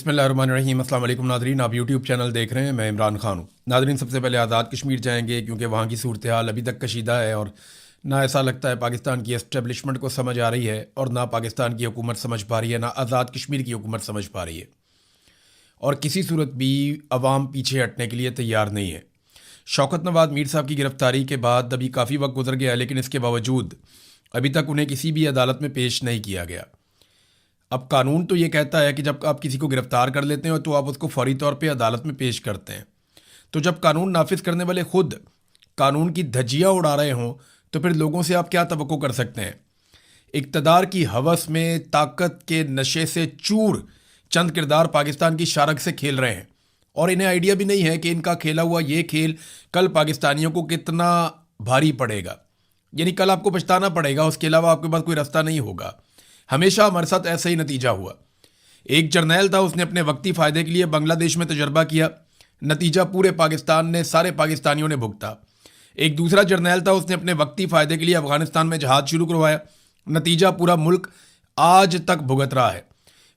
बिस्मिल्लाहिर्रहमानिर्रहीम। अस्सलाम वालेकुम नादरीन, आप यूट्यूब चैनल देख रहे हैं। मैं इमरान खान हूँ। नादरीन, सबसे पहले आज़ाद कश्मीर जाएंगे क्योंकि वहाँ की सूरत हाल अभी तक कशीदा है और ना ऐसा लगता है पाकिस्तान की एस्टेब्लिशमेंट को समझ आ रही है और ना पाकिस्तान की हुकूमत समझ पा रही है, ना आज़ाद कश्मीर की हुकूमत समझ पा रही है और किसी सूरत भी अवाम पीछे हटने के लिए तैयार नहीं है। शौकत नवाज़ मीर साहब की गिरफ़्तारी के बाद अभी काफ़ी वक्त गुजर गया, लेकिन इसके बावजूद अभी तक उन्हें किसी भी अदालत में पेश नहीं किया गया। अब कानून तो ये कहता है कि जब आप किसी को गिरफ्तार कर लेते हैं तो आप उसको फौरी तौर पे अदालत में पेश करते हैं। तो जब कानून नाफिज करने वाले खुद कानून की धज्जियां उड़ा रहे हों तो फिर लोगों से आप क्या तवक्को कर सकते हैं। इक़्तिदार की हवस में ताकत के नशे से चूर चंद किरदार पाकिस्तान की शारक से खेल रहे हैं और इन्हें आइडिया भी नहीं है कि इनका खेला हुआ ये खेल कल पाकिस्तानियों को कितना भारी पड़ेगा। यानी कल आपको पछताना पड़ेगा, उसके अलावा आपके पास कोई रास्ता नहीं होगा। हमेशा हमारे साथ ऐसा ही नतीजा हुआ। एक जर्नैल था, उसने अपने वक्ती फ़ायदे के लिए बांग्लादेश में तजर्बा किया, नतीजा पूरे पाकिस्तान ने, सारे पाकिस्तानियों ने भुगता। एक दूसरा जर्नैल था, उसने अपने वक्ती फ़ायदे के लिए अफ़गानिस्तान में जहाज़ शुरू करवाया, नतीजा पूरा मुल्क आज तक भुगत रहा है।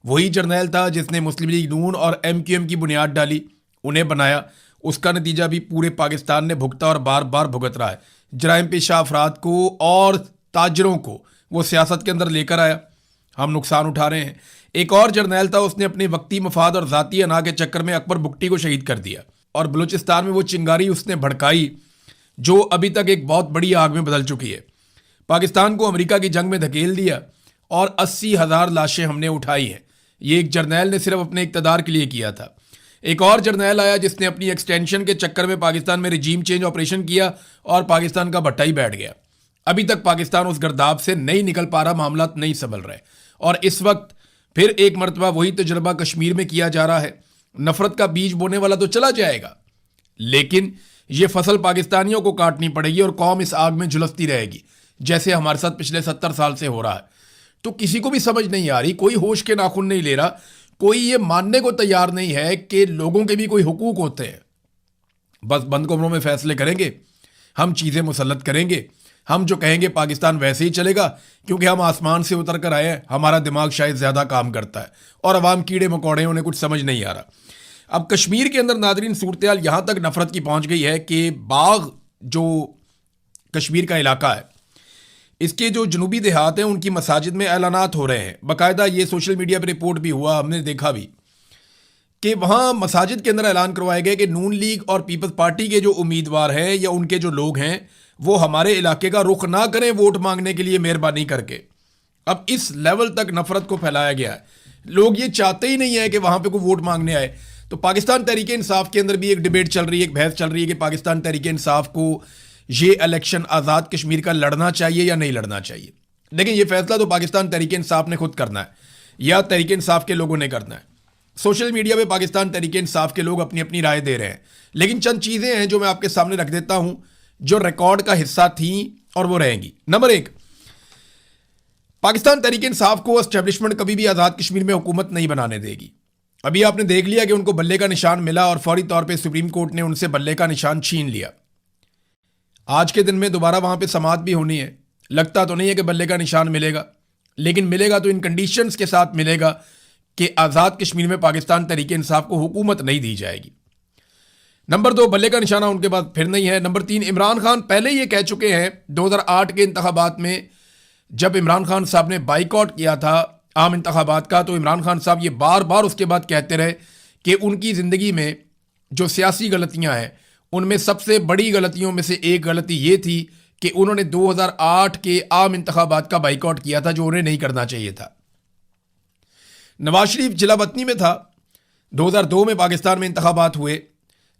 वही जर्नैल था जिसने मुस्लिम लीग नून और MQM की बुनियाद डाली, उन्हें बनाया, उसका नतीजा भी पूरे पाकिस्तान ने भुगता और बार बार भुगत रहा है। जराइम पेशा अफराद को और ताजरों को वो सियासत के अंदर लेकर आया, हम नुकसान उठा रहे हैं। एक और जर्नैल था, उसने अपने वक्ती मफाद और ज़ाती अना के चक्कर में अकबर बुगटी को शहीद कर दिया और बलूचिस्तान में वो चिंगारी उसने भड़काई जो अभी तक एक बहुत बड़ी आग में बदल चुकी है। पाकिस्तान को अमेरिका की जंग में धकेल दिया और 80,000 लाशें हमने उठाई हैं। ये एक जर्नैल ने सिर्फ अपने इक़्तिदार के लिए किया था। एक और जर्नैल आया जिसने अपनी एक्सटेंशन के चक्कर में पाकिस्तान में रिजीम चेंज ऑपरेशन किया और पाकिस्तान का भट्टा ही बैठ गया। अभी तक पाकिस्तान उस गर्दाब से नहीं निकल पा रहा, मामला नहीं संभल रहे और इस वक्त फिर एक मरतबा वही तजर्बा कश्मीर में किया जा रहा है। नफरत का बीज बोने वाला तो चला जाएगा, लेकिन ये फसल पाकिस्तानियों को काटनी पड़ेगी और कौम इस आग में झुलसती रहेगी, जैसे हमारे साथ पिछले 70 साल से हो रहा है। तो किसी को भी समझ नहीं आ रही, कोई होश के नाखून नहीं ले रहा, कोई ये मानने को तैयार नहीं है कि लोगों के भी कोई हुकूक होते हैं। बस बंद कमरों में फैसले करेंगे, हम चीज़ें मुसल्लत करेंगे, हम जो कहेंगे पाकिस्तान वैसे ही चलेगा क्योंकि हम आसमान से उतर कर आए हैं, हमारा दिमाग शायद ज़्यादा काम करता है और अवाम कीड़े मकोड़े, उन्हें कुछ समझ नहीं आ रहा। अब कश्मीर के अंदर नादरीन सूरत हाल यहाँ तक नफरत की पहुँच गई है कि बाग जो कश्मीर का इलाका है, इसके जो जनूबी देहात हैं उनकी मसाजिद में ऐलानात हो रहे हैं। बाकायदा ये सोशल मीडिया पर रिपोर्ट भी हुआ, हमने देखा भी कि वहाँ मसाजिद के अंदर ऐलान करवाए गए कि नून लीग और पीपल्स पार्टी के जो उम्मीदवार हैं या उनके जो लोग हैं वो हमारे इलाके का रुख ना करें वोट मांगने के लिए, मेहरबानी करके। अब इस लेवल तक नफरत को फैलाया गया है। लोग ये चाहते ही नहीं है कि वहाँ पे कोई वोट मांगने आए। तो पाकिस्तान तहरीक इंसाफ के अंदर भी एक डिबेट चल रही है, एक बहस चल रही है कि पाकिस्तान तहरीक इंसाफ को ये इलेक्शन आज़ाद कश्मीर का लड़ना चाहिए या नहीं लड़ना चाहिए। लेकिन ये फैसला तो पाकिस्तान तहरीक इंसाफ ने खुद करना है या तहरीक इंसाफ के लोगों ने करना है। सोशल मीडिया पे पाकिस्तान तहरीक इंसाफ के लोग अपनी अपनी राय दे रहे हैं, लेकिन चंद चीज़ें हैं जो मैं आपके सामने रख देता हूं जो रिकॉर्ड का हिस्सा थी और वो रहेंगी। नंबर 1, पाकिस्तान तहरीक इंसाफ को एस्टेब्लिशमेंट कभी भी आज़ाद कश्मीर में हुकूमत नहीं बनाने देगी। अभी आपने देख लिया कि उनको बल्ले का निशान मिला और फौरी तौर पे सुप्रीम कोर्ट ने उनसे बल्ले का निशान छीन लिया। आज के दिन में दोबारा वहां पे समाअत भी होनी है। लगता तो नहीं है कि बल्ले का निशान मिलेगा, लेकिन मिलेगा तो इन कंडीशंस के साथ मिलेगा कि आज़ाद कश्मीर में पाकिस्तान तहरीक इंसाफ को हुकूमत नहीं दी जाएगी। नंबर 2, बल्ले का निशाना उनके पास फिर नहीं है। नंबर 3, इमरान खान पहले ये कह चुके हैं 2008 के इंतखाबात में, जब इमरान खान साहब ने बाइकआउट किया था आम इंतखाबात का, तो इमरान खान साहब ये बार बार उसके बाद कहते रहे कि उनकी ज़िंदगी में जो सियासी गलतियां हैं उनमें सबसे बड़ी गलतियों में से एक गलती ये थी कि उन्होंने 2008 के आम इंतखाबात का बाइकआउट किया था, जो उन्हें नहीं करना चाहिए था। नवाज शरीफ जिला वतनी में था, 2002 में पाकिस्तान में इंतखाबात हुए,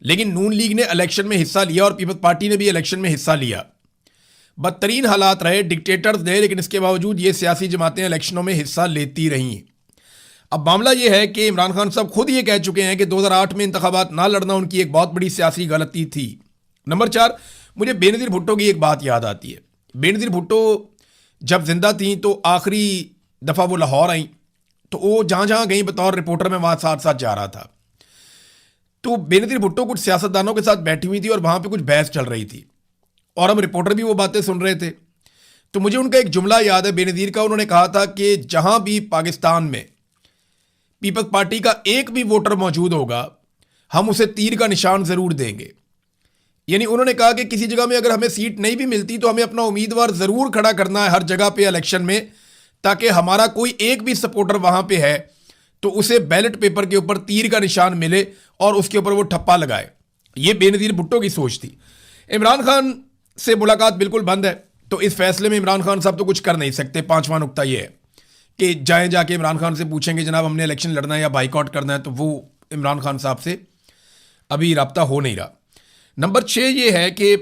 लेकिन नून लीग ने इलेक्शन में हिस्सा लिया और पीपल्स पार्टी ने भी इलेक्शन में हिस्सा लिया। बदतरीन हालात रहे, डिक्टेटर्स रहे, लेकिन इसके बावजूद ये सियासी जमातें इलेक्शनों में हिस्सा लेती रहीं। अब मामला ये है कि इमरान खान साहब खुद ये कह चुके हैं कि 2008 में इंतखाबात ना लड़ना उनकी एक बहुत बड़ी सियासी गलती थी। नंबर 4, मुझे बेनज़ीर भुट्टो की एक बात याद आती है। बेनज़ीर भुट्टो जब जिंदा थी तो आखिरी दफ़ा वो लाहौर आई, तो वो जहाँ जहाँ गई बतौर रिपोर्टर में वहाँ साथ साथ जा रहा था। तो बेनज़ीर भुट्टो कुछ सियासतदानों के साथ बैठी हुई थी और वहाँ पे कुछ बहस चल रही थी और हम रिपोर्टर भी वो बातें सुन रहे थे। तो मुझे उनका एक जुमला याद है बेनज़ीर का, उन्होंने कहा था कि जहाँ भी पाकिस्तान में पीपल्स पार्टी का एक भी वोटर मौजूद होगा, हम उसे तीर का निशान जरूर देंगे। यानी उन्होंने कहा कि किसी जगह में अगर हमें सीट नहीं भी मिलती तो हमें अपना उम्मीदवार जरूर खड़ा करना है हर जगह पे इलेक्शन में, ताकि हमारा कोई एक भी सपोर्टर वहां पे है तो उसे बैलेट पेपर के ऊपर तीर का निशान मिले और उसके ऊपर वो ठप्पा लगाए। ये बेनजीर भुट्टो की सोच थी। इमरान खान से मुलाकात बिल्कुल बंद है, तो इस फैसले में इमरान खान साहब तो कुछ कर नहीं सकते। पांचवा नुक्ता ये है कि जाके इमरान खान से पूछेंगे जनाब हमने इलेक्शन लड़ना है या बाइकआउट करना है, तो वो इमरान खान साहब से अभी रब्ता हो नहीं रहा। नंबर 6 ये है कि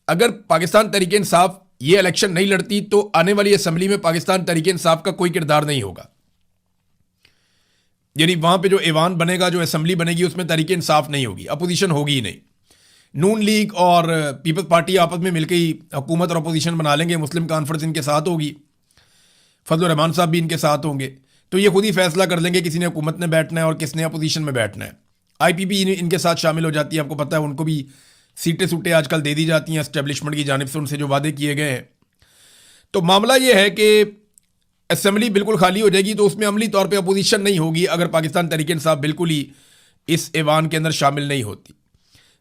अगर पाकिस्तान तहरीक इंसाफ ये इलेक्शन नहीं लड़ती तो आने वाली असेंबली में पाकिस्तान तहरीक इंसाफ का कोई किरदार नहीं होगा। यानी वहां पे जो ऐवान बनेगा, जो असेंबली बनेगी, उसमें तहरीक इंसाफ नहीं होगी, अपोजिशन होगी ही नहीं। नून लीग और पीपल्स पार्टी आपस में मिलकर ही हुकूमत और अपोजिशन बना लेंगे। मुस्लिम कॉन्फ्रेंस इनके साथ होगी, फजल रहमान साहब भी इनके साथ होंगे, तो ये खुद ही फैसला कर लेंगे किसी ने हुकूमत में बैठना है और किसने अपोजिशन में बैठना है। IPP इनके साथ शामिल हो जाती है, आपको पता है उनको भी सीटें सूटें आजकल दे दी जाती हैं एस्टेब्लिशमेंट की जानिब से, उनसे जो वादे किए गए हैं। तो मामला ये है कि असेंबली बिल्कुल खाली हो जाएगी तो उसमें अमली तौर पे अपोजिशन नहीं होगी अगर पाकिस्तान तहरीक इंसाफ बिल्कुल ही इस ऐवान के अंदर शामिल नहीं होती।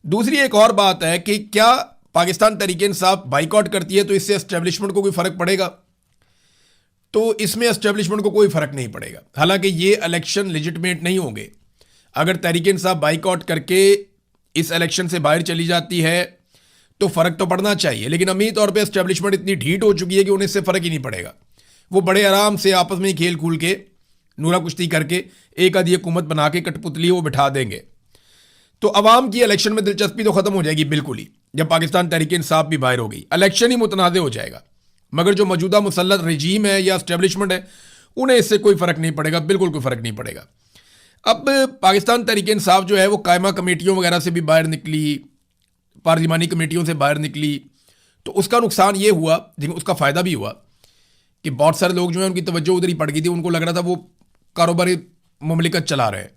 दूसरी एक और बात है कि क्या पाकिस्तान तहरीक इंसाफ बाइकआउट करती है तो इससे एस्टेब्लिशमेंट को कोई फर्क पड़ेगा? तो इसमें एस्टेब्लिशमेंट को कोई फर्क नहीं पड़ेगा। हालांकि ये इलेक्शन लेजिटिमेट नहीं होंगे। अगर तहरीक इंसाफ बाइकआउट करके इस इलेक्शन से बाहर चली जाती है तो फर्क तो पड़ना चाहिए, लेकिन अमीर तौर पे एस्टेब्लिशमेंट इतनी ढीठ हो चुकी है कि उन्हें इससे फर्क ही नहीं पड़ेगा। वो बड़े आराम से आपस में ही खेल खूल के नूरा कुश्ती करके एक आधी हुकूमत बना के कठपुतली वो बिठा देंगे। तो अवाम की इलेक्शन में दिलचस्पी तो खत्म हो जाएगी बिल्कुल ही, जब पाकिस्तान तहरीक इंसाफ भी बाहर हो गई। इलेक्शन ही मुतनाज़ हो जाएगा। मगर जो मौजूदा मुसल्लत रजीम है या एस्टेब्लिशमेंट है उन्हें इससे कोई फ़र्क नहीं पड़ेगा, बिल्कुल कोई फ़र्क नहीं पड़ेगा। अब पाकिस्तान तहरीक इंसाफ जो है वो कायमा कमेटियों वगैरह से भी बाहर निकली, पार्लिमानी कमेटियों से बाहर निकली, तो उसका नुकसान ये हुआ, लेकिन उसका फ़ायदा भी हुआ कि बहुत सारे लोग जो हैं उनकी तवज्जो उधर ही पड़ गई थी। उनको लग रहा था वो कारोबारी मुमलिकत चला रहे हैं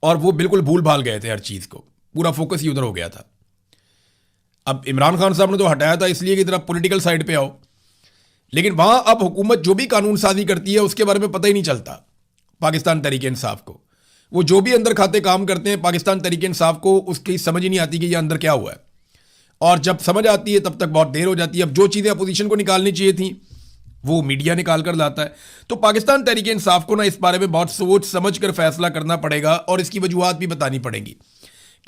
और वो बिल्कुल भूल भाल गए थे हर चीज़ को, पूरा फोकस ही उधर हो गया था। अब इमरान खान साहब ने तो हटाया था इसलिए कि तरफ पॉलिटिकल साइड पे आओ, लेकिन वहां अब हुकूमत जो भी कानून साजी करती है उसके बारे में पता ही नहीं चलता पाकिस्तान तहरीक इंसाफ को। वो जो भी अंदर खाते काम करते हैं पाकिस्तान तहरीक इंसाफ को उसकी समझ ही नहीं आती कि ये अंदर क्या हुआ है, और जब समझ आती है तब तक बहुत देर हो जाती है। अब जो चीज़ें अपोजिशन को निकालनी चाहिए थी वो मीडिया निकाल कर लाता है। तो पाकिस्तान तहरीक इंसाफ को ना इस बारे में बहुत सोच समझ कर फैसला करना पड़ेगा और इसकी वजूहत भी बतानी पड़ेंगी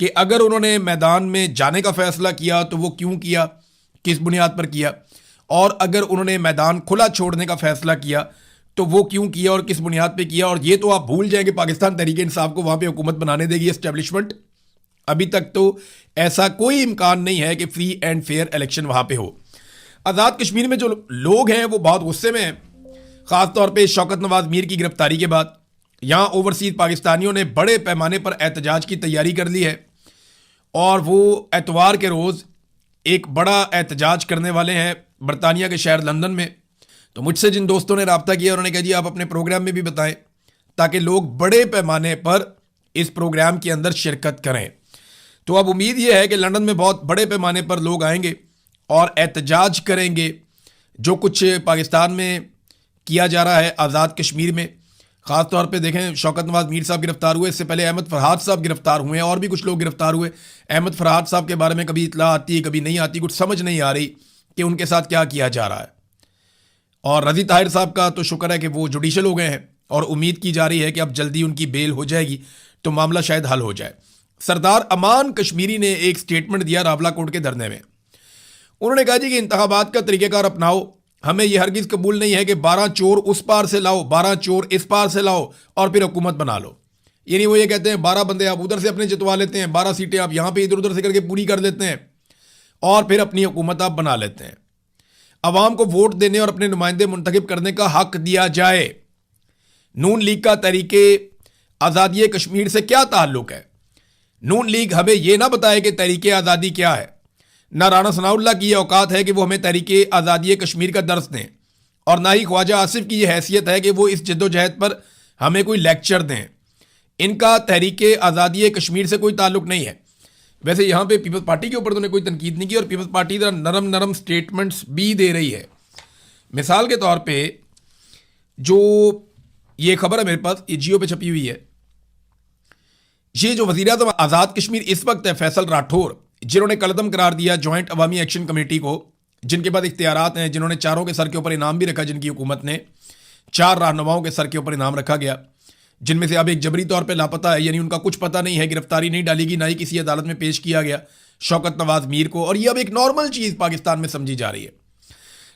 कि अगर उन्होंने मैदान में जाने का फैसला किया तो वो क्यों किया, किस बुनियाद पर किया, और अगर उन्होंने मैदान खुला छोड़ने का फैसला किया तो वो क्यों किया और किस बुनियाद पे किया। और ये तो आप भूल जाएंगे पाकिस्तान तहरीक इंसाफ को वहां पे हुकूमत बनाने देगी एस्टेब्लिशमेंट। अभी तक तो ऐसा कोई इम्कान नहीं है कि फ्री एंड फेयर इलेक्शन वहां पे हो। आज़ाद कश्मीर में जो लोग हैं वो बहुत गुस्से में हैं, ख़ासतौर पे शौकत नवाज मीर की गिरफ्तारी के बाद। यहाँ ओवरसीज पाकिस्तानियों ने बड़े पैमाने पर एहतजाज की तैयारी कर ली है और वो एतवार के रोज़ एक बड़ा एहतजाज करने वाले हैं बरतानिया के शहर लंदन में। तो मुझसे जिन दोस्तों ने रब्ता किया उन्होंने कहा जी आप अपने प्रोग्राम में भी बताएं ताकि लोग बड़े पैमाने पर इस प्रोग्राम के अंदर शिरकत करें। तो अब उम्मीद ये है कि लंदन में बहुत बड़े पैमाने पर लोग आएंगे और एहतजाज करेंगे जो कुछ पाकिस्तान में किया जा रहा है आज़ाद कश्मीर में। ख़ास तौर पे देखें शौकत नवाज मीर साहब गिरफ्तार हुए, इससे पहले अहमद फरहाद साहब गिरफ्तार हुए हैं और भी कुछ लोग गिरफ्तार हुए। अहमद फरहाद साहब के बारे में कभी इतला आती है कभी नहीं आती, कुछ समझ नहीं आ रही कि उनके साथ क्या किया जा रहा है। और रज़ी ताहिर साहब का तो शुक्र है कि वो जुडिशल हो गए हैं और उम्मीद की जा रही है कि अब जल्दी उनकी बेल हो जाएगी तो मामला शायद हल हो जाए। सरदार अमान कश्मीरी ने एक स्टेटमेंट दिया रावला कोर्ट के धरने में। उन्होंने कहा जी कि इंतखाबात का तरीक़ेकार अपनाओ, हमें यह हरगिज़ कबूल नहीं है कि 12 चोर उस पार से लाओ 12 चोर इस पार से लाओ और फिर हुकूमत बना लो। यानी वो ये कहते हैं 12 बंदे आप उधर से अपने जितवा लेते हैं, 12 सीटें आप यहाँ पे इधर उधर से करके पूरी कर लेते हैं और फिर अपनी हुकूमत आप बना लेते हैं। अवाम को वोट देने और अपने नुमाइंदे मुंतखब करने का हक दिया जाए। नून लीग का तरीके आज़ादी कश्मीर से क्या ताल्लुक है? नून लीग हमें यह ना बताए कि तरीके आज़ादी क्या है। ना राना सनाउल्लाह की यह औकात है कि वो हमें तरीके आज़ादी कश्मीर का दर्स दें और ना ही ख्वाजा आसिफ की यह हैसियत है कि वो इस जद्दोजहद पर हमें कोई लेक्चर दें। इनका तहरीके आज़ादी कश्मीर से कोई ताल्लुक नहीं है। वैसे यहाँ पे पीपल्स पार्टी के ऊपर तो उन्होंने कोई तनकीद नहीं की और पीपल्स पार्टी नरम नरम स्टेटमेंट्स भी दे रही है। मिसाल के तौर पे जो ये खबर है मेरे पास, ये जियो पे छपी हुई है। ये जो वज़ीर आज़म आज़ाद कश्मीर इस वक्त है फैसल राठौर, जिन्होंने कलदम करार दिया जॉइंट अवामी एक्शन कमेटी को, जिनके पास इख्तियारात हैं, जिन्होंने चारों के सर के ऊपर इनाम भी रखा, जिनकी हुकूमत ने 4 रहनुमाओं के सर के ऊपर इनाम रखा गया, जिनमें से अब एक जबरी तौर पे लापता है, यानी उनका कुछ पता नहीं है, गिरफ्तारी नहीं डाली गई, ना ही किसी अदालत में पेश किया गया शौकत नवाज मीर को, और ये अब एक नॉर्मल चीज़ पाकिस्तान में समझी जा रही है।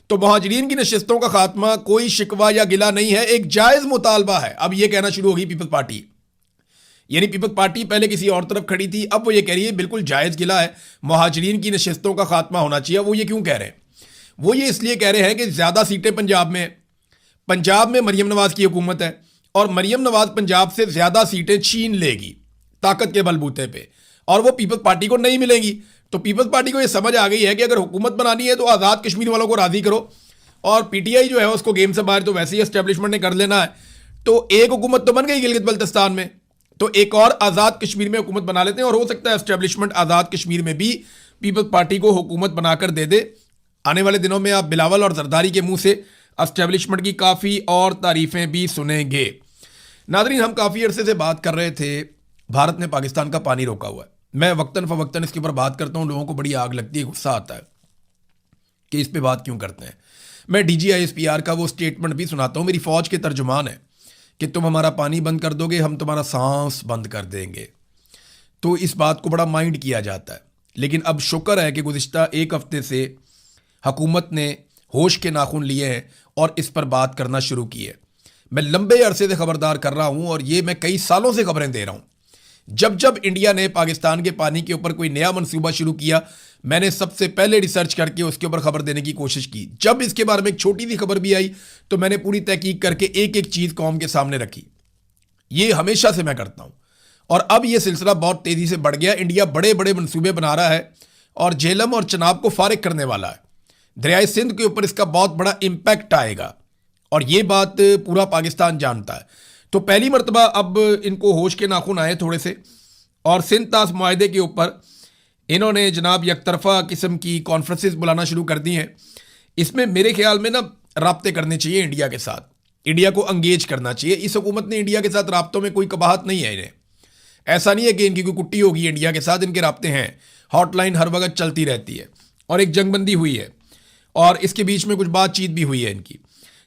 तो मुहाजिरीन की नशिस्तों का खात्मा कोई शिकवा या गिला नहीं है, एक जायज़ मुतालबा है। अब ये कहना शुरू होगी पीपल्स पार्टी, यानी पीपल्स पार्टी पहले किसी और तरफ खड़ी थी, अब वो ये कह रही है बिल्कुल जायज़ गिला है, मुहाजिरीन की नशिस्तों का खात्मा होना चाहिए। वो ये क्यों कह रहे हैं? वो ये इसलिए कह रहे हैं कि ज़्यादा सीटें पंजाब में मरियम नवाज की हुकूमत है, और मरियम नवाज पंजाब से ज़्यादा सीटें छीन लेगी ताकत के बलबूते पे, और वो पीपल्स पार्टी को नहीं मिलेंगी। तो पीपल्स पार्टी को ये समझ आ गई है कि अगर हुकूमत बनानी है तो आज़ाद कश्मीर वालों को राज़ी करो, और पीटीआई जो है उसको गेम से बाहर तो वैसे ही एस्टेब्लिशमेंट ने कर लेना है। तो एक हुकूमत तो बन गई गिलगित बल्तिस्तान में, तो एक और आज़ाद कश्मीर में हुकूमत बना लेते हैं, और हो सकता है एस्टेब्लिशमेंट आज़ाद कश्मीर में भी पीपल्स पार्टी को हुकूमत बनाकर दे दे। आने वाले दिनों में आप बिलावल और जरदारी के मुंह से एस्टेब्लिशमेंट की काफ़ी और तारीफें भी सुनेंगे। नादरीन, हम काफ़ी अरसे से बात कर रहे थे, भारत ने पाकिस्तान का पानी रोका हुआ है। मैं वक्तन फ़वक्तन इसके ऊपर बात करता हूँ, लोगों को बड़ी आग लगती है, गुस्सा आता है कि इस पे बात क्यों करते हैं। मैं DGISPR का वो स्टेटमेंट भी सुनाता हूँ, मेरी फ़ौज के तर्जुमान है कि तुम हमारा पानी बंद कर दोगे, हम तुम्हारा सांस बंद कर देंगे। तो इस बात को बड़ा माइंड किया जाता है, लेकिन अब शुक्र है कि गुज़िश्ता एक हफ्ते से हुकूमत ने होश के नाखून लिए हैं और इस पर बात करना शुरू की है। मैं लंबे अरसे से खबरदार कर रहा हूँ, और ये मैं कई सालों से खबरें दे रहा हूँ। जब इंडिया ने पाकिस्तान के पानी के ऊपर कोई नया मंसूबा शुरू किया, मैंने सबसे पहले रिसर्च करके उसके ऊपर खबर देने की कोशिश की। जब इसके बारे में एक छोटी सी खबर भी आई तो मैंने पूरी तहकीक करके एक एक चीज़ कौम के सामने रखी। ये हमेशा से मैं करता हूँ, और अब ये सिलसिला बहुत तेज़ी से बढ़ गया। इंडिया बड़े बड़े मंसूबे बना रहा है और झेलम और चनाब को फारिग करने वाला है। दरियाए सिंध के ऊपर इसका बहुत बड़ा इम्पैक्ट आएगा, और ये बात पूरा पाकिस्तान जानता है। तो पहली मरतबा अब इनको होश के नाखून आए थोड़े से, और सिंध तास मुआहदे के ऊपर इन्होंने जनाब यकतरफा किस्म की कॉन्फ्रेंसेस बुलाना शुरू कर दी हैं। इसमें मेरे ख्याल में ना राब्ते करने चाहिए इंडिया के साथ, इंडिया को अंगेज करना चाहिए। इस हुकूमत ने इंडिया के साथ राब्तों में कोई कबाहत नहीं है इन्हें, ऐसा नहीं है कि इनकी कोई कुट्टी होगी इंडिया के साथ, इनके राब्ते हैं, हॉटलाइन हर वक्त चलती रहती है, और एक जंगबंदी हुई है, और इसके बीच में कुछ बातचीत भी हुई है इनकी।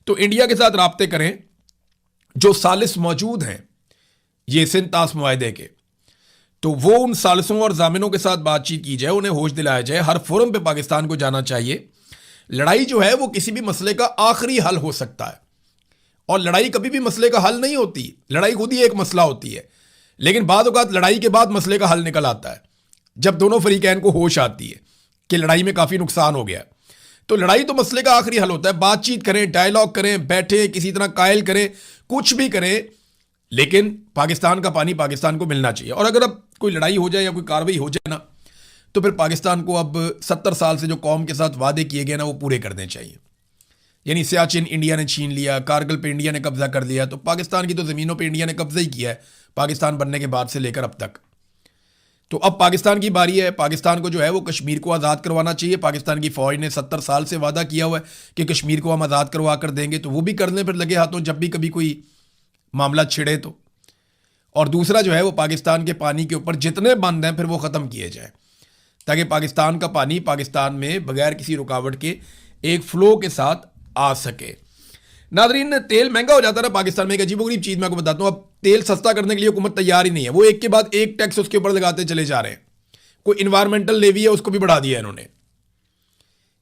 तो इंडिया के साथ राब्ते करें, जो सालिस मौजूद हैं ये सिंध तास मुआहदे के, तो वो उन सालिसों और जामिनों के साथ बातचीत की जाए, उन्हें होश दिलाया जाए। हर फोरम पे पाकिस्तान को जाना चाहिए। लड़ाई जो है वो किसी भी मसले का आखिरी हल हो सकता है, और लड़ाई कभी भी मसले का हल नहीं होती, लड़ाई खुद ही एक मसला होती है। लेकिन बाद औक़ात लड़ाई के बाद मसले का हल निकल आता है, जब दोनों फरीकैन को होश आती है कि लड़ाई में काफ़ी नुकसान हो गया। तो लड़ाई तो मसले का आखिरी हल होता है। बातचीत करें, डायलॉग करें, बैठे किसी तरह कायल करें, कुछ भी करें, लेकिन पाकिस्तान का पानी पाकिस्तान को मिलना चाहिए। और अगर अब कोई लड़ाई हो जाए या कोई कार्रवाई हो जाए ना, तो फिर पाकिस्तान को अब 70 साल से जो कौम के साथ वादे किए गए ना, वो पूरे करने चाहिए। यानी सियाचिन इंडिया ने छीन लिया, कारगिल पे इंडिया ने कब्जा कर लिया, तो पाकिस्तान की तो ज़मीनों पे इंडिया ने कब्जा ही किया है पाकिस्तान बनने के बाद से लेकर अब तक। तो अब पाकिस्तान की बारी है, पाकिस्तान को जो है वो कश्मीर को आज़ाद करवाना चाहिए। पाकिस्तान की फ़ौज ने 70 साल से वादा किया हुआ है कि कश्मीर को हम आज़ाद करवा कर देंगे, तो वो भी करने पर लगे हाथों जब भी कभी कोई मामला छिड़े तो। और दूसरा जो है वो पाकिस्तान के पानी के ऊपर जितने बंद हैं फिर वो ख़त्म किए जाएँ, ताकि पाकिस्तान का पानी पाकिस्तान में बगैर किसी रुकावट के एक फ़्लो के साथ आ सके। नादरीन, तेल महंगा हो जाता है ना पाकिस्तान में, एक अजीबोगरीब चीज़ मैं आपको बताता हूँ। अब तेल सस्ता करने के लिए हुकूमत तैयार ही नहीं है, वो एक के बाद एक टैक्स उसके ऊपर लगाते चले जा रहे हैं। कोई इन्वायरमेंटल लेवी है उसको भी बढ़ा दिया इन्होंने।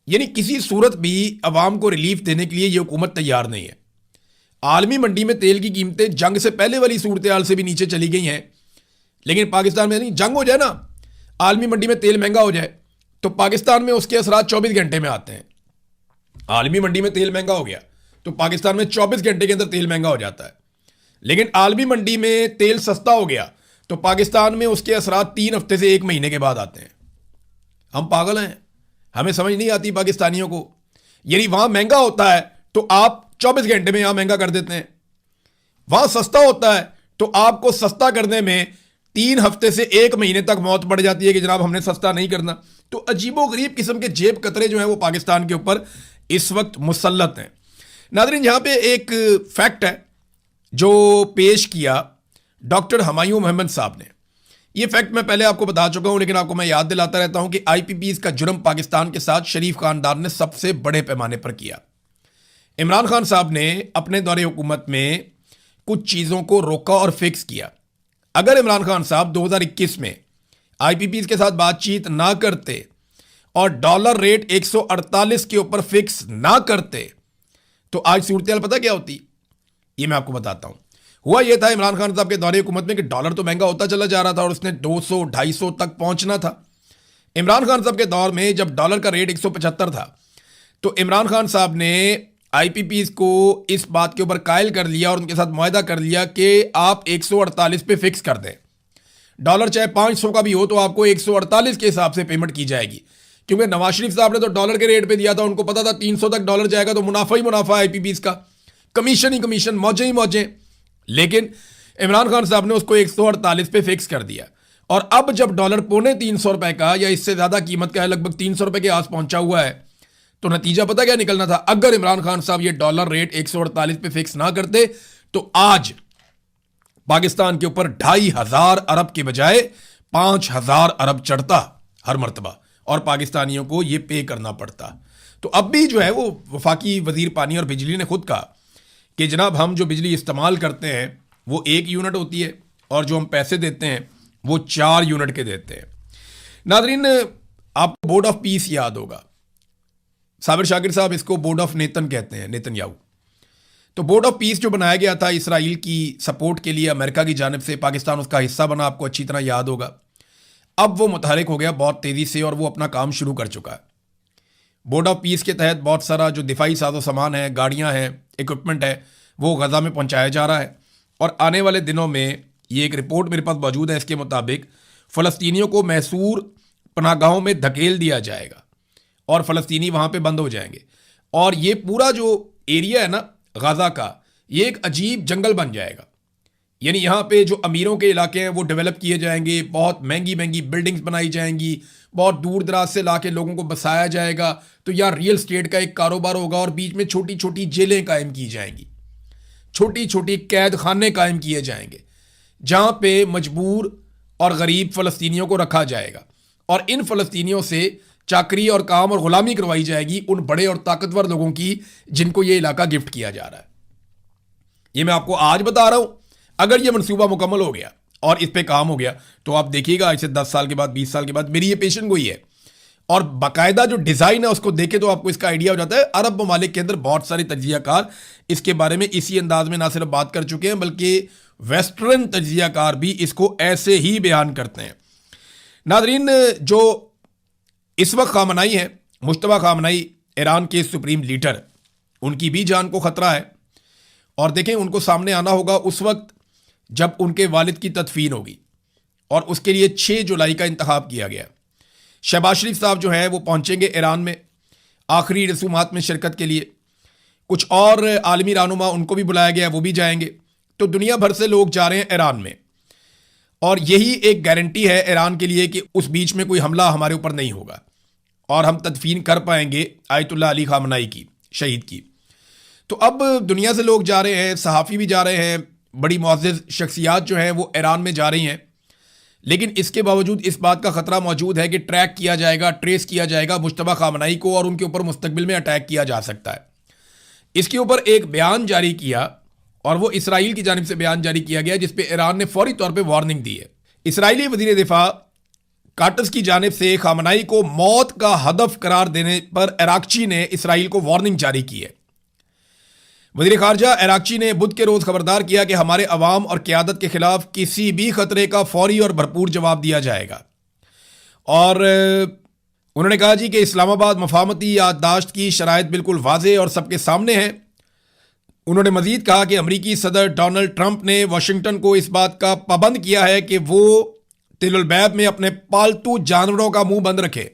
यानी किसी सूरत भी अवाम को रिलीफ देने के लिए ये हुकूमत तैयार नहीं है। आलमी मंडी में तेल की कीमतें जंग से पहले वाली सूरत हाल से भी नीचे चली गई हैं, लेकिन पाकिस्तान में नहीं। जंग हो जाए ना, आलमी मंडी में तेल महंगा हो जाए, तो पाकिस्तान में उसके असरात 24 घंटे में आते हैं। आलमी मंडी में तेल महंगा हो गया तो पाकिस्तान में 24 घंटे के अंदर तेल महंगा हो जाता है। लेकिन आलमी मंडी में तेल सस्ता हो गया तो पाकिस्तान में उसके असरात 3 हफ्ते से 1 महीने के बाद आते हैं। हम पागल हैं, हमें समझ नहीं आती पाकिस्तानियों को। यानी वहां महंगा होता है तो आप 24 घंटे में यहां महंगा कर देते हैं, वहां सस्ता होता है तो आपको सस्ता करने में 3 हफ्ते से 1 महीने तक मौत पड़ जाती है कि जनाब हमने सस्ता नहीं करना। तो अजीबोगरीब किस्म के जेब कतरे जो हैं वो पाकिस्तान के ऊपर इस वक्त मुसल्लत हैं। नादरीन, यहां पे एक फैक्ट है, जो पेश किया डॉक्टर हुमायूं मोहम्मद साहब ने। ये फैक्ट मैं पहले आपको बता चुका हूं, लेकिन आपको मैं याद दिलाता रहता हूं कि आईपीपीज का जुर्म पाकिस्तान के साथ शरीफ खानदान ने सबसे बड़े पैमाने पर किया। इमरान खान साहब ने अपने दौरे हुकूमत में कुछ चीज़ों को रोका और फिक्स किया। अगर इमरान खान साहब 2021 में आईपीपीज के साथ बातचीत ना करते और डॉलर रेट 148 के ऊपर फिक्स ना करते तो आज सूरत पता क्या होती, ये मैं आपको बताता हूं। हुआ यह था इमरान खान साहब के दौरे हुकूमत में कि डॉलर तो महंगा होता चला जा रहा था और उसने 200-250 तक पहुंचना था। इमरान खान साहब के दौर में जब डॉलर का रेट 175 था तो इमरान खान साहब ने आईपीपीज को इस बात के ऊपर कायल कर लिया और उनके साथ मुआहदा कर लिया कि आप 148 पे फिक्स कर दें। डॉलर चाहे 500 का भी हो तो आपको 148 के हिसाब से पेमेंट की जाएगी, क्योंकि नवाज शरीफ साहब ने तो डॉलर के रेट पे दिया था, उनको पता था 300 तक डॉलर जाएगा तो मुनाफा ही मुनाफा आईपीपीज का, कमीशन ही कमीशन, मौजें ही मौजें। लेकिन इमरान खान साहब ने उसको 148 पे फिक्स कर दिया और अब जब डॉलर ₹350 का या इससे ज्यादा कीमत का है, लगभग 300 रुपए के आस पहुंचा हुआ है, तो नतीजा पता क्या निकलना था। अगर इमरान खान साहब ये डॉलर रेट 148 पे फिक्स ना करते तो आज पाकिस्तान के ऊपर 2,500 अरब के बजाय 5,000 अरब चढ़ता हर मर्तबा और पाकिस्तानियों को ये पे करना पड़ता। तो अब भी जो है वो वफाकी वजीर पानी और बिजली ने खुद कहा कि जनाब हम जो बिजली इस्तेमाल करते हैं वो 1 यूनिट होती है और जो हम पैसे देते हैं वो 4 यूनिट के देते हैं। नादरीन, आपको बोर्ड ऑफ पीस याद होगा, साबिर शाकिर साहब इसको बोर्ड ऑफ नेतन कहते हैं, नेतन्याहू। तो बोर्ड ऑफ पीस जो बनाया गया था इसराइल की सपोर्ट के लिए अमेरिका की जानिब से, पाकिस्तान उसका हिस्सा बना, आपको अच्छी तरह याद होगा। अब वो मुतहरिक हो गया बहुत तेज़ी से और वो अपना काम शुरू कर चुका है। बोर्ड ऑफ पीस के तहत बहुत सारा जो दिफाई साजो सामान है, गाड़ियां हैं, इक्विपमेंट है, वो गजा में पहुंचाया जा रहा है और आने वाले दिनों में ये एक रिपोर्ट मेरे पास मौजूद है, इसके मुताबिक फ़लस्तीनियों को मैसूर पनाहगाहों में धकेल दिया जाएगा और फ़लस्तीनी वहाँ पे बंद हो जाएंगे और ये पूरा जो एरिया है ना गाज़ा का, ये एक अजीब जंगल बन जाएगा। यानी यहाँ पे जो अमीरों के इलाके हैं वो डेवलप किए जाएंगे, बहुत महंगी महंगी बिल्डिंग्स बनाई जाएंगी, बहुत दूर दराज से लाके लोगों को बसाया जाएगा। तो यहाँ रियल स्टेट का एक कारोबार होगा और बीच में छोटी छोटी जेलें कायम की जाएंगी, छोटी छोटी कैद खाने कायम किए जाएंगे जहाँ पे मजबूर और गरीब फ़लस्तीनियों को रखा जाएगा और इन फ़लस्तीनियों से चाकरी और काम और ग़ुलामी करवाई जाएगी उन बड़े और ताकतवर लोगों की जिनको ये इलाका गिफ्ट किया जा रहा है। ये मैं आपको आज बता रहा हूँ। अगर ये मनसूबा मुकम्मल हो गया और इस पे काम हो गया तो आप देखिएगा ऐसे 10 साल के बाद, 20 साल के बाद, मेरी ये पेशन गोई है और बाकायदा जो डिज़ाइन है उसको देखे तो आपको इसका आइडिया हो जाता है। अरब ममालिक के अंदर बहुत सारे तज्जियाकार इसके बारे में इसी अंदाज में ना सिर्फ बात कर चुके हैं बल्कि वेस्टर्न तज्जियाकार भी इसको ऐसे ही बयान करते हैं। नादरीन, जो इस वक्त खामनाई है, मुश्तबा खामनाई, ईरान के सुप्रीम लीडर, उनकी भी जान को ख़तरा है और देखें उनको सामने आना होगा उस वक्त जब उनके वालिद की तदफीन होगी और उसके लिए 6 जुलाई का इंतखाब किया गया। शहबाज शरीफ साहब जो हैं वो पहुंचेंगे ईरान में आखिरी रसूमात में शिरकत के लिए। कुछ और आलमी रहनुमा उनको भी बुलाया गया, वो भी जाएंगे। तो दुनिया भर से लोग जा रहे हैं ईरान में और यही एक गारंटी है ईरान के लिए कि उस बीच में कोई हमला हमारे ऊपर नहीं होगा और हम तदफीन कर पाएंगे आयतुल्लाह अली खामनाई की, शहीद की। तो अब दुनिया से लोग जा रहे हैं, सहाफ़ी भी जा रहे हैं, बड़ी मुअज़्ज़ज़ शख्सियात जो हैं वो ईरान में जा रही हैं। लेकिन इसके बावजूद इस बात का ख़तरा मौजूद है कि ट्रैक किया जाएगा, ट्रेस किया जाएगा मुश्तबा खामनाई को और उनके ऊपर मुस्तकबिल में अटैक किया जा सकता है। इसके ऊपर एक बयान जारी किया और वो इसराइल की जानिब से बयान जारी किया गया जिस पे ईरान ने फौरी तौर पे वार्निंग दी है। इसराइली वज़ीर दिफा काटस की जानिब से खामनाई को मौत का हदफ करार देने पर इराक़ची ने इसराइल को वार्निंग जारी की है। वज़ीर ख़ारजा इराक़ची ने बुध के रोज़ खबरदार किया कि हमारे अवाम और क़यादत के ख़िलाफ़ किसी भी ख़तरे का फौरी और भरपूर जवाब दिया जाएगा। और उन्होंने कहा जी कि इस्लामाबाद मफाहमती याददाश्त की शराइत बिल्कुल वाज़े और सबके सामने है। उन्होंने मज़ीद कहा कि अमरीकी सदर डोनाल्ड ट्रंप ने वाशिंगटन को इस बात का पाबंद किया है कि वो तिल-उल-बैब में अपने पालतू जानवरों का मुंह बंद रखे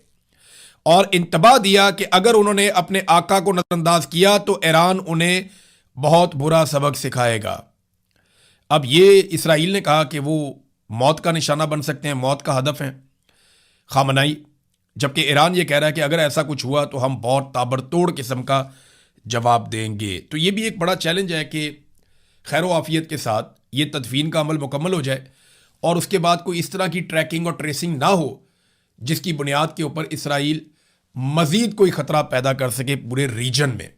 और इंतबाह दिया कि अगर उन्होंने अपने आका को नज़रअंदाज किया तो ईरान उन्हें बहुत बुरा सबक सिखाएगा। अब ये इसराइल ने कहा कि वो मौत का निशाना बन सकते हैं, मौत का हदफ हैं खामनाई, जबकि ईरान ये कह रहा है कि अगर ऐसा कुछ हुआ तो हम बहुत ताबड़तोड़ किस्म का जवाब देंगे। तो ये भी एक बड़ा चैलेंज है कि खैर आफियत के साथ ये तदफीन का अमल मुकम्मल हो जाए और उसके बाद कोई इस तरह की ट्रैकिंग और ट्रेसिंग ना हो जिसकी बुनियाद के ऊपर इसराइल मजीद कोई ख़तरा पैदा कर सके पूरे रीजन में।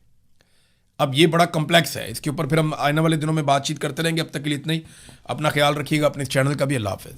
अब ये बड़ा कम्प्लेक्स है, इसके ऊपर फिर हम आने वाले दिनों में बातचीत करते रहेंगे। अब तक के लिए इतना ही। अपना ख्याल रखिएगा, अपने चैनल का भी। अल्लाह हाफ़िज़।